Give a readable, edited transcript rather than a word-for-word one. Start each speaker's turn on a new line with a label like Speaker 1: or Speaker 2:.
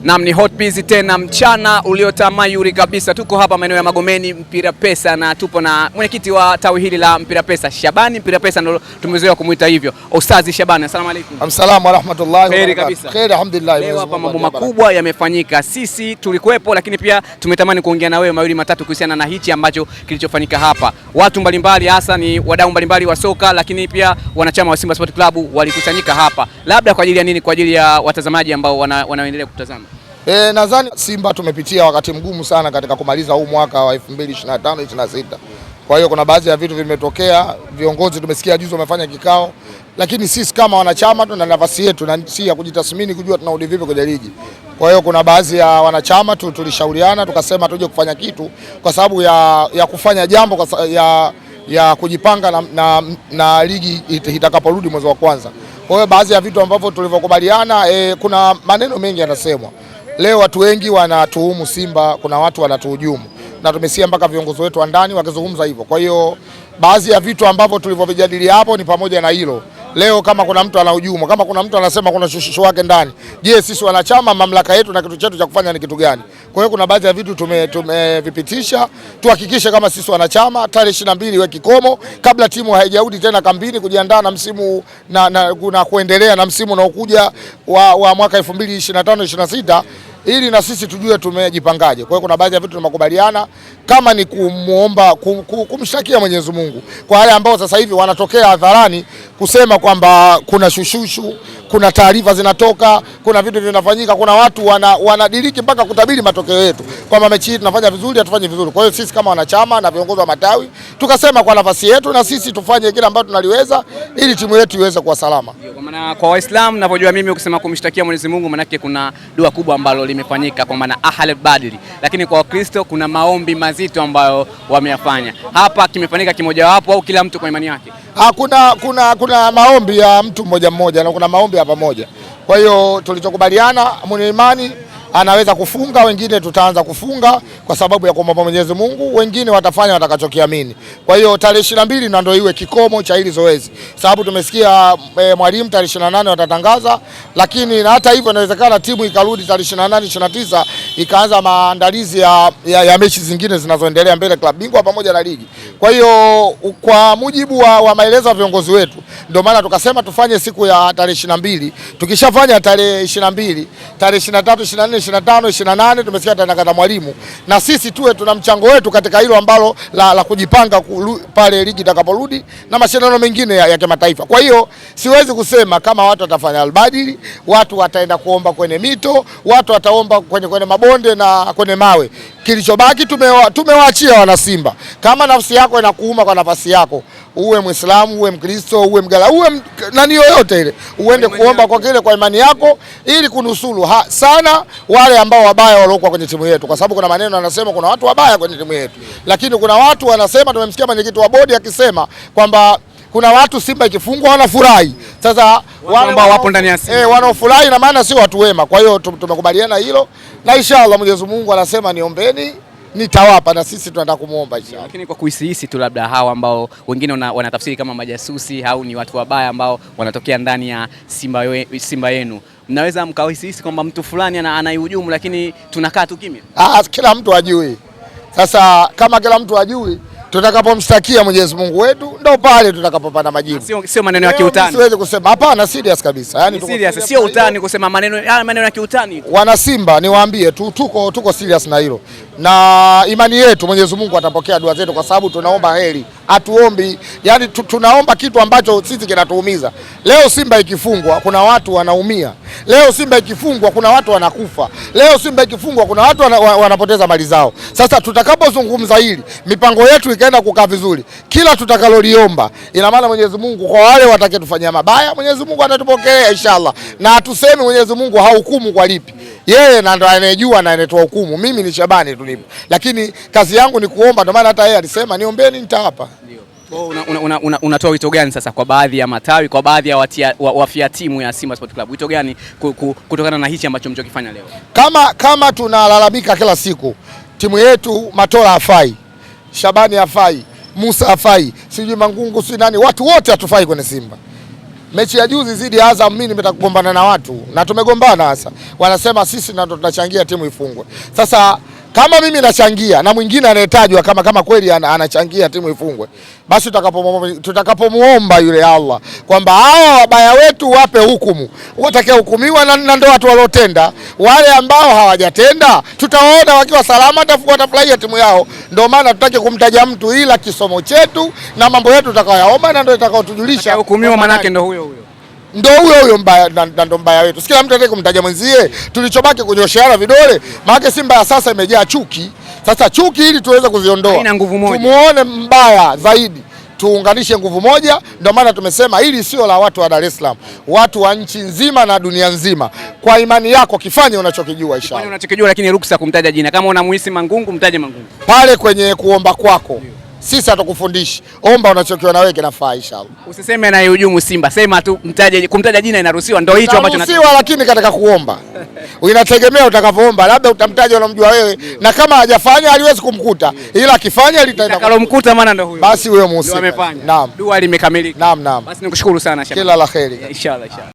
Speaker 1: Naam, ni hot busy tena mchana uliotamayuri kabisa. Tuko hapa maeneo ya Magomeni Mpira Pesa na tupo na mwenyekiti wa tawi hili la Mpira Pesa, Shabani Mpira Pesa ndio tumezoea kumuita hivyo. Ustazi Shabani, asalamu alaykum.
Speaker 2: Asalamu wa rahmatullahi wa
Speaker 1: barakatuh. Kabisa.
Speaker 2: Khair, alhamdulillah.
Speaker 1: Leo hapa mambo makubwa yamefanyika. Sisi tulikuwepo, lakini pia tumetamani kuongea na wewe mawili matatu kuhusiana na hichi ambacho kilichofanyika hapa. Watu mbalimbali, hasa ni wadau mbalimbali wa soka, lakini pia wanachama wa Simba Sport Club walikusanyika hapa. Labda kwa ajili ya nini? Kwa ajili ya watazamaji ambao wanaendelea kutazama.
Speaker 2: Nadhani Simba tumepitia wakati mgumu sana katika kumaliza huu mwaka wa 2025-26. Kwa hiyo kuna baadhi ya vitu vimetokea, viongozi tumesikia juzi wamefanya kikao, lakini sisi kama wanachama tuna nafasi yetu na si ya kujitathmini kujua tunarudi vipi kwenye ligi. Kwa hiyo kuna baadhi ya wanachama tulishauriana tukasema tuje kufanya kitu kwa sababu ya kufanya jambo ya kujipanga na ligi itakaporudi mwezi wa kwanza. Kwa hiyo baadhi ya vitu ambavyo tulivyokubaliana, kuna maneno mengi yanasemwa. Leo watu wengi wanatuhumu Simba, kuna watu wanatuhujumu na tumesikia mpaka viongozi wetu wa ndani wakizungumza hivyo. Kwa hiyo baadhi ya vitu ambavyo tulivyojadili hapo ni pamoja na hilo. Leo kama kuna mtu anahujumu, kama kuna mtu anasema kuna shushu wake ndani, je, sisi wanachama mamlaka yetu na kitu chetu cha kufanya ni kitu gani? Kwa hiyo kuna baadhi ya vitu tumevipitisha, tuhakikishe kama sisi wanachama tarehe 22 iwe kikomo kabla timu haijarudi tena kambini kujiandaa na msimu na kuendelea na msimu unaokuja wa mwaka 2025-26 ili na sisi tujue tumejipangaje. Kwa hiyo kuna baadhi ya vitu tumekubaliana, kama ni kumuomba kumshtakia Mwenyezi Mungu kwa wale ambao sasa hivi wanatokea hadharani kusema kwamba kuna shushushu, kuna taarifa zinatoka, kuna vitu vinafanyika, kuna watu wanadiriki mpaka kutabiri matokeo yetu kwamba mechi hii tunafanya vizuri, hatufanye vizuri. Kwa hiyo sisi kama wanachama na viongozi wa matawi tukasema kwa nafasi yetu na sisi tufanye kile ambacho tunaliweza ili timu yetu iweze kuwa salama.
Speaker 1: Kwa maana kwa Waislamu ninavyojua mimi ukisema kumshtakia Mwenyezi Mungu maana yake kuna dua kubwa ambalo limefanyika kwa maana Ahl Badri, lakini kwa Wakristo kuna maombi mazito ambayo wameyafanya. Hapa kimefanyika kimoja wapo au kila mtu kwa imani yake?
Speaker 2: Kuna maombi ya mtu mmoja mmoja na kuna maombi ya pamoja. Kwa hiyo tulichokubaliana, mwenye imani anaweza kufunga, wengine tutaanza kufunga kwa sababu ya kuomba Mwenyezi Mungu, wengine watafanya watakachokiamini. Kwa hiyo tarehe 22 ndio iwe kikomo cha hili zoezi. Sababu tumesikia mwalimu tarehe 28 watatangaza, lakini na hata hivyo inawezekana timu ikarudi tarehe 28 29 ikaanza maandalizi ya mechi zingine zinazoendelea mbele, klabu bingwa pamoja na ligi. Kwa hiyo kwa mujibu wa maelezo ya viongozi wetu ndio maana tukasema tufanye siku ya tarehe 22. Tukishafanya tarehe 22, tarehe 23, 24, 25, 28 tumesikia tangaza mwalimu na sisi tuwe tuna mchango wetu katika hilo ambalo la kujipanga pale ligi itakaporudi na mashindano mengine ya kimataifa. Kwa hiyo siwezi kusema kama watu watafanya albadili, watu wataenda kuomba kwenye mito, watu wataomba kwenye mabonde na kwenye mawe. Kilichobaki tumewaachia wana Simba. Kama nafsi yako inakuuma kwa nafasi yako, uwe Muislamu, uwe Mkristo, uwe Mgala, uwe nani yoyote ile, uende kuomba kwa kile kwa imani yako ili kunusuru sana wale ambao wabaya waliokuwa kwenye timu yetu, kwa sababu kuna maneno yanasema kuna watu wabaya kwenye timu yetu, lakini kuna watu wanasema, tumemsikia mwenyekiti wa bodi akisema kwamba kuna watu Simba ikifungwa wanafurahi. Sasa wale
Speaker 1: ambao wapo ndani ya Simba
Speaker 2: wanaofurahi na maana si watu wema. Kwa hiyo tumekubaliana hilo na inshallah Mwenyezi Mungu anasema niombeni nitawapa, na sisi tunataka kumuomba inshallah.
Speaker 1: Lakini kwa kuhisi tu labda hawa ambao wengine wanatafsiri kama majasusi au ni watu wabaya ambao wanatokea ndani ya Simba yenu, mnaweza mkahisi kwamba mtu fulani anaihujumu lakini tunakaa tu kimya?
Speaker 2: Kila mtu ajui. Sasa kama kila mtu ajui, tutakapomshtakia Mwenyezi Mungu wetu ndio pale tutakapopata majibu.
Speaker 1: Sio maneno ya kiutani.
Speaker 2: Siwezi kusema hapana, serious kabisa.
Speaker 1: Yaani serious, sio utani kusema maneno ya kiutani.
Speaker 2: Wana Simba niwaambie tu tuko serious na hilo. Na imani yetu Mwenyezi Mungu atapokea dua zetu kwa sababu tunaomba heri. Hatuombi, yani tunaomba kitu ambacho sisi kinatuumiza. Leo Simba ikifungwa kuna watu wanaumia. Leo Simba ikifungwa kuna watu wanakufa. Leo Simba ikifungwa kuna watu wanapoteza mali zao. Sasa tutakapozungumza hili, mipango yetu ikaenda kukaa vizuri, kila tutakaloliomba, ina maana Mwenyezi Mungu kwa wale watakayetufanyia mabaya, Mwenyezi Mungu atatupokea inshallah. Na hatusemi Mwenyezi Mungu hahukumu kwa lipi. Yeye ndo anayejua na anatoa hukumu. Mimi ni Shabani tu nipo. Lakini kazi yangu ni kuomba, ndio maana hata yeye alisema niombeni nitawapa.
Speaker 1: Ndio. Unatoa wito gani sasa kwa baadhi ya matawi, kwa baadhi ya wafia timu ya Simba Sport Club? Wito gani kutokana na hichi ambacho mchokifanya leo?
Speaker 2: Kama tunalalamika kila siku, timu yetu Matola hafai, Shabani hafai, Musa hafai, sijui Mangungu si nani, watu wote hatufai kwenye Simba. Mechi ya juzi zidi Azam, mimi nimetaka kugombana na watu na tumegombana sasa. Wanasema sisi ndio tunachangia timu ifungwe. Sasa kama mimi nachangia na mwingine anayetajwa kama kweli anachangia timu ifungwe, basi tutakapomuomba yule Allah kwamba hawa wabaya wetu wape hukumu, watakaohukumiwa na ndio watu waliotenda. Wale ambao hawajatenda tutawaona wakiwa salama, watafurahia timu yao. Ndio maana tutake kumtaja mtu, ila kisomo chetu na mambo yetu tutakayoyaomba na ndio itakayotujulisha
Speaker 1: hukumiwa, manake ndio huyo
Speaker 2: mbaya, ndo mbaya wetu. Sikia mtu atake kumtaja mwenzie, tulichobaki kunyosheana vidole. Maana Simba ya sasa imejaa chuki. Sasa chuki ili tuweze kuziondoa, tumuone mbaya zaidi, tuunganishe nguvu moja. Ndio maana tumesema hili sio la watu wa Dar es Salaam, watu wa nchi nzima na dunia nzima. Kwa imani yako kifanye unachokijua inshallah.
Speaker 1: Kifanye unachokijua, lakini ruksa kumtaja jina. Kama unamuhisi Mangungu, mtaje Mangungu.
Speaker 2: Pale kwenye kuomba kwako sisi hatukufundishi, omba unachokiona wewe kinafaa inshallah.
Speaker 1: Usiseme anayehujumu Simba, sema tu mtaje, kumtaja jina inaruhusiwa, ndio hicho ambacho
Speaker 2: inaruhusiwa, lakini katika kuomba inategemea utakavyoomba, labda utamtaja unamjua wewe, na kama hajafanya haliwezi kumkuta, ila akifanya litaenda
Speaker 1: kalomkuta, maana ndio huyo.
Speaker 2: Basi wewe muhusika.
Speaker 1: Naam. Dua limekamilika.
Speaker 2: Naam.
Speaker 1: Basi nikushukuru sana Shabani.
Speaker 2: Kila la kheri.
Speaker 1: Inshallah.